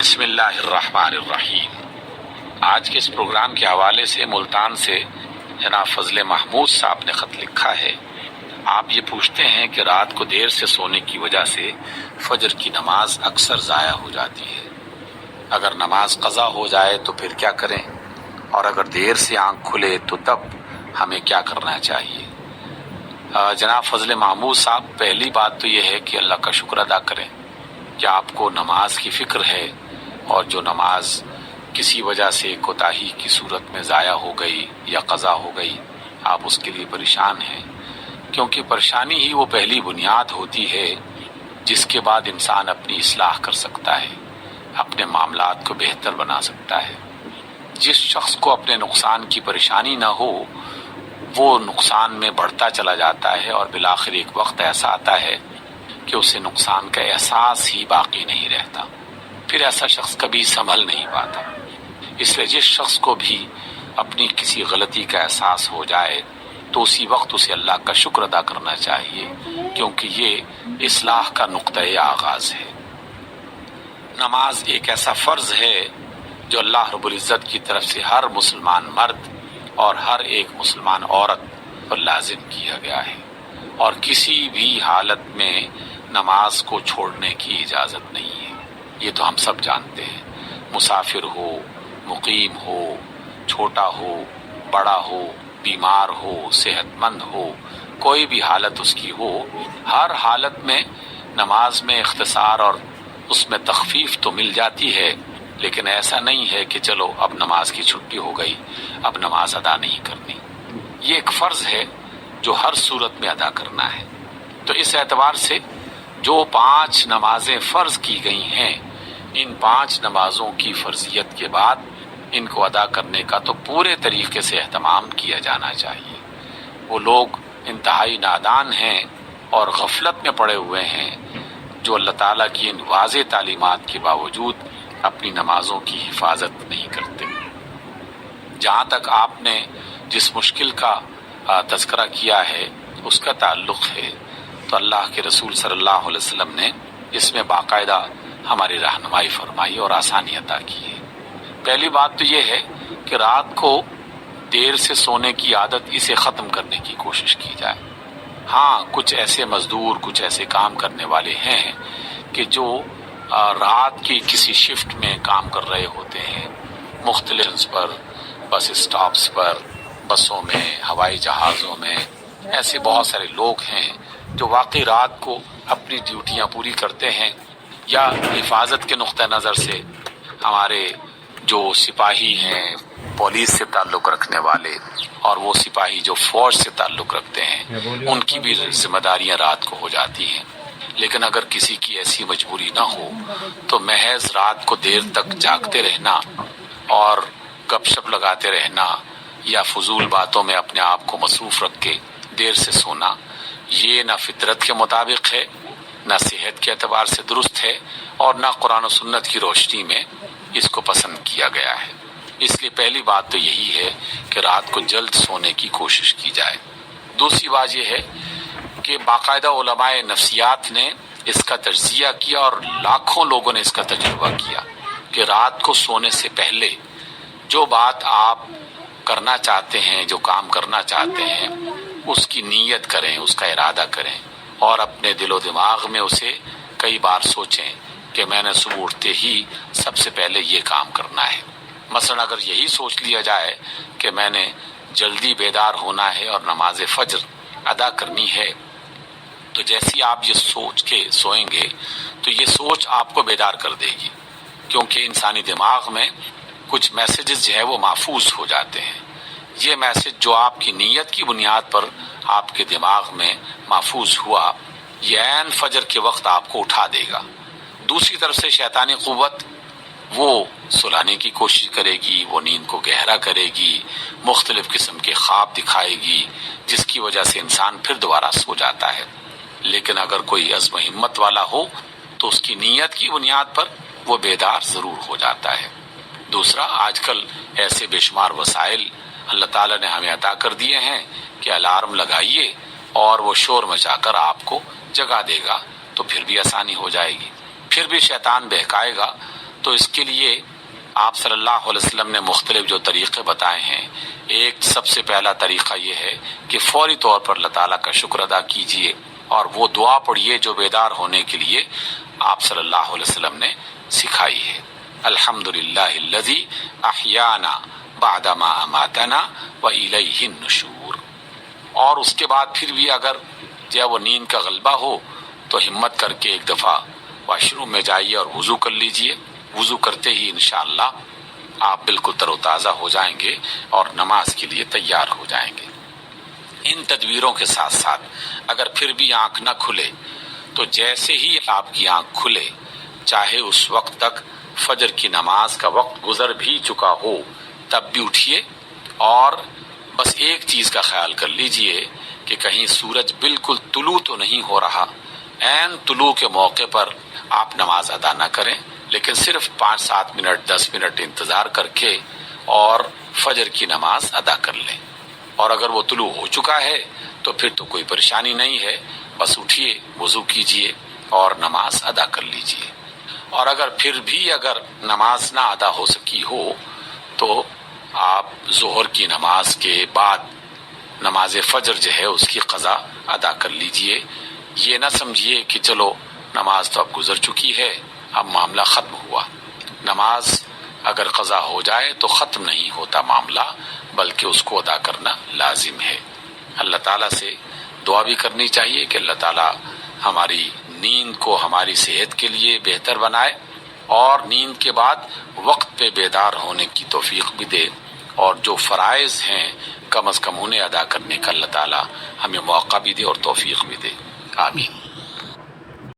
بسم اللہ الرحمن الرحیم۔ آج کے اس پروگرام کے حوالے سے ملتان سے جناب فضل محمود صاحب نے خط لکھا ہے۔ آپ یہ پوچھتے ہیں کہ رات کو دیر سے سونے کی وجہ سے فجر کی نماز اکثر ضائع ہو جاتی ہے۔ اگر نماز قضا ہو جائے تو پھر کیا کریں، اور اگر دیر سے آنکھ کھلے تو تب ہمیں کیا کرنا چاہیے؟ جناب فضل محمود صاحب، پہلی بات تو یہ ہے کہ اللہ کا شکر ادا کریں کہ آپ کو نماز کی فکر ہے، اور جو نماز کسی وجہ سے کوتاہی کی صورت میں ضائع ہو گئی یا قضا ہو گئی، آپ اس کے لیے پریشان ہیں، کیونکہ پریشانی ہی وہ پہلی بنیاد ہوتی ہے جس کے بعد انسان اپنی اصلاح کر سکتا ہے، اپنے معاملات کو بہتر بنا سکتا ہے۔ جس شخص کو اپنے نقصان کی پریشانی نہ ہو، وہ نقصان میں بڑھتا چلا جاتا ہے، اور بالآخر ایک وقت ایسا آتا ہے کہ اسے نقصان کا احساس ہی باقی نہیں رہتا، پھر ایسا شخص کبھی سنبھل نہیں پاتا۔ اس لیے جس شخص کو بھی اپنی کسی غلطی کا احساس ہو جائے تو اسی وقت اسے اللہ کا شکر ادا کرنا چاہیے، کیونکہ یہ اصلاح کا نقطۂ آغاز ہے۔ نماز ایک ایسا فرض ہے جو اللہ رب العزت کی طرف سے ہر مسلمان مرد اور ہر ایک مسلمان عورت پر لازم کیا گیا ہے، اور کسی بھی حالت میں نماز کو چھوڑنے کی اجازت نہیں ہے۔ یہ تو ہم سب جانتے ہیں، مسافر ہو، مقیم ہو، چھوٹا ہو، بڑا ہو، بیمار ہو، صحت مند ہو، کوئی بھی حالت اس کی ہو، ہر حالت میں نماز میں اختصار اور اس میں تخفیف تو مل جاتی ہے، لیکن ایسا نہیں ہے کہ چلو اب نماز کی چھٹی ہو گئی، اب نماز ادا نہیں کرنی۔ یہ ایک فرض ہے جو ہر صورت میں ادا کرنا ہے۔ تو اس اعتبار سے جو 5 نمازیں فرض کی گئی ہیں، ان 5 نمازوں کی فرضیت کے بعد ان کو ادا کرنے کا تو پورے طریقے سے اہتمام کیا جانا چاہیے۔ وہ لوگ انتہائی نادان ہیں اور غفلت میں پڑے ہوئے ہیں جو اللہ تعالیٰ کی ان واضح تعلیمات کے باوجود اپنی نمازوں کی حفاظت نہیں کرتے۔ جہاں تک آپ نے جس مشکل کا تذکرہ کیا ہے اس کا تعلق ہے، تو اللہ کے رسول صلی اللہ علیہ وسلم نے اس میں باقاعدہ ہماری رہنمائی فرمائی اور آسانی عطا کی ہے۔ پہلی بات تو یہ ہے کہ رات کو دیر سے سونے کی عادت اسے ختم کرنے کی کوشش کی جائے۔ ہاں، کچھ ایسے مزدور، کچھ ایسے کام کرنے والے ہیں کہ جو رات کی کسی شفٹ میں کام کر رہے ہوتے ہیں، مختلف پر، بس اسٹاپس پر، بسوں میں، ہوائی جہازوں میں، ایسے بہت سارے لوگ ہیں جو واقعی رات کو اپنی ڈیوٹیاں پوری کرتے ہیں، یا حفاظت کے نقطہ نظر سے ہمارے جو سپاہی ہیں، پولیس سے تعلق رکھنے والے، اور وہ سپاہی جو فوج سے تعلق رکھتے ہیں، ان کی بھی ذمہ داریاں رات کو ہو جاتی ہیں۔ لیکن اگر کسی کی ایسی مجبوری نہ ہو تو محض رات کو دیر تک جاگتے رہنا اور گپ شپ لگاتے رہنا یا فضول باتوں میں اپنے آپ کو مصروف رکھ کے دیر سے سونا، یہ نہ فطرت کے مطابق ہے، نہ صحت کے اعتبار سے درست ہے، اور نہ قرآن و سنت کی روشنی میں اس کو پسند کیا گیا ہے۔ اس لیے پہلی بات تو یہی ہے کہ رات کو جلد سونے کی کوشش کی جائے۔ دوسری بات یہ ہے کہ باقاعدہ علماء نفسیات نے اس کا تجزیہ کیا، اور لاکھوں لوگوں نے اس کا تجربہ کیا کہ رات کو سونے سے پہلے جو بات آپ کرنا چاہتے ہیں، جو کام کرنا چاہتے ہیں، اس کی نیت کریں، اس کا ارادہ کریں، اور اپنے دل و دماغ میں اسے کئی بار سوچیں کہ میں نے صبح اٹھتے ہی سب سے پہلے یہ کام کرنا ہے۔ مثلا اگر یہی سوچ لیا جائے کہ میں نے جلدی بیدار ہونا ہے اور نماز فجر ادا کرنی ہے، تو جیسی آپ یہ سوچ کے سوئیں گے تو یہ سوچ آپ کو بیدار کر دے گی، کیونکہ انسانی دماغ میں کچھ میسیجز جو ہے وہ محفوظ ہو جاتے ہیں۔ یہ میسیج جو آپ کی نیت کی بنیاد پر آپ کے دماغ میں محفوظ ہوا، یہ عین فجر کے وقت آپ کو اٹھا دے گا۔ دوسری طرف سے شیطانی قوت وہ سلانے کی کوشش کرے گی، وہ نیند کو گہرا کرے گی، مختلف قسم کے خواب دکھائے گی، جس کی وجہ سے انسان پھر دوبارہ سو جاتا ہے۔ لیکن اگر کوئی عزم و ہمت والا ہو تو اس کی نیت کی بنیاد پر وہ بیدار ضرور ہو جاتا ہے۔ دوسرا، آج کل ایسے بے شمار وسائل اللہ تعالیٰ نے ہمیں عطا کر دیے ہیں کہ الارم لگائیے اور وہ شور مچا کر آپ کو جگا دے گا، تو پھر بھی آسانی ہو جائے گی۔ پھر بھی شیطان بہکائے گا تو اس کے لیے آپ صلی اللہ علیہ وسلم نے مختلف جو طریقے بتائے ہیں، ایک سب سے پہلا طریقہ یہ ہے کہ فوری طور پر اللہ تعالیٰ کا شکر ادا کیجئے اور وہ دعا پڑھیے جو بیدار ہونے کے لیے آپ صلی اللہ علیہ وسلم نے سکھائی ہے۔ الحمدللہ الذی احیانا بعد ما اماتنا والیہ النشور۔ اور اس کے بعد پھر بھی اگر جب وہ نیند کا غلبہ ہو تو ہمت کر کے ایک دفعہ واش روم میں جائیے اور وضو کر لیجئے۔ وضو کرتے ہی انشاءاللہ آپ بالکل تر و تازہ ہو جائیں گے اور نماز کے لیے تیار ہو جائیں گے۔ ان تدبیروں کے ساتھ ساتھ اگر پھر بھی آنکھ نہ کھلے تو جیسے ہی آپ کی آنکھ کھلے، چاہے اس وقت تک فجر کی نماز کا وقت گزر بھی چکا ہو، تب بھی اٹھیے اور بس ایک چیز کا خیال کر لیجئے کہ کہیں سورج بالکل طلوع تو نہیں ہو رہا۔ عین طلوع کے موقع پر آپ نماز ادا نہ کریں، لیکن صرف 5-7 منٹ 10 منٹ انتظار کر کے اور فجر کی نماز ادا کر لیں۔ اور اگر وہ طلوع ہو چکا ہے تو پھر تو کوئی پریشانی نہیں ہے، بس اٹھیے، وضو کیجئے اور نماز ادا کر لیجئے۔ اور اگر پھر بھی اگر نماز نہ ادا ہو سکی ہو تو آپ ظہر کی نماز کے بعد نماز فجر جو ہے اس کی قضا ادا کر لیجئے۔ یہ نہ سمجھیے کہ چلو نماز تو اب گزر چکی ہے، اب معاملہ ختم ہوا۔ نماز اگر قضا ہو جائے تو ختم نہیں ہوتا معاملہ، بلکہ اس کو ادا کرنا لازم ہے۔ اللہ تعالیٰ سے دعا بھی کرنی چاہیے کہ اللہ تعالیٰ ہماری نیند کو ہماری صحت کے لیے بہتر بنائے اور نیند کے بعد وقت پہ بیدار ہونے کی توفیق بھی دے، اور جو فرائض ہیں کم از کم انہیں ادا کرنے کا اللہ تعالیٰ ہمیں موقع بھی دے اور توفیق بھی دے۔ آمین۔